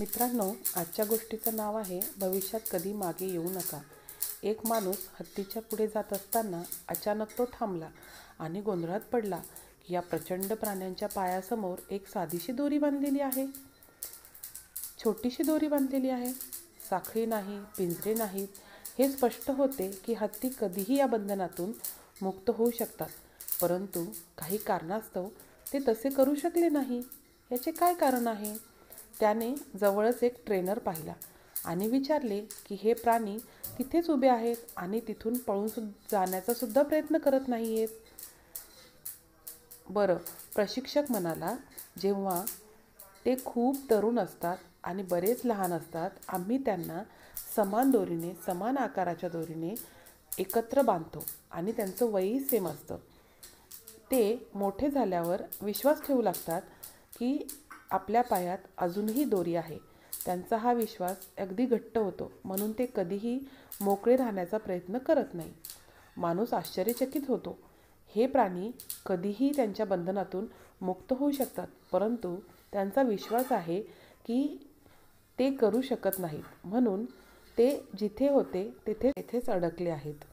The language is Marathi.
मित्रांनो, आजच्या गोष्टीचं नाव आहे भविष्यात कधी मागे येऊ नका. एक माणूस हत्तीच्या पुढे जात असताना अचानक तो थांबला आणि गोंधळात पडला की या प्रचंड प्राण्यांच्या पायासमोर एक साधीशी दोरी बांधलेली आहे. छोटीशी दोरी बांधलेली आहे. साखळी नाही, पिंजरे नाहीत. हे स्पष्ट होते की हत्ती कधीही या बंधनातून मुक्त होऊ शकतात. परंतु काही कारणास्तव ते तसे करू शकले नाही. याचे काय कारण आहे? त्याने जवळच एक ट्रेनर पाहिला आणि विचारले की हे प्राणी तिथेच उभे आहेत आणि तिथून पळून जाण्याचा सुद्धा प्रयत्न करत नाही आहेत. बरं, प्रशिक्षक म्हणाला, जेव्हा ते खूप तरुण असतात आणि बरेच लहान असतात, आम्ही त्यांना समान दोरीने, समान आकाराच्या दोरीने एकत्र बांधतो आणि त्यांचं वयही सेम असतं. ते मोठे झाल्यावर विश्वास ठेवू लागतात की आपल्या पायात अजूनही दोरी आहे. त्यांचा हा विश्वास अगदी घट्ट होतो, म्हणून ते कधीही मोकळे राहण्याचा प्रयत्न करत नाही. माणूस आश्चर्यचकित होतो. हे प्राणी कधीही त्यांच्या बंधनातून मुक्त होऊ शकतात, परंतु त्यांचा विश्वास आहे की ते करू शकत नाहीत, म्हणून ते जिथे होते तिथेच अडकले आहेत.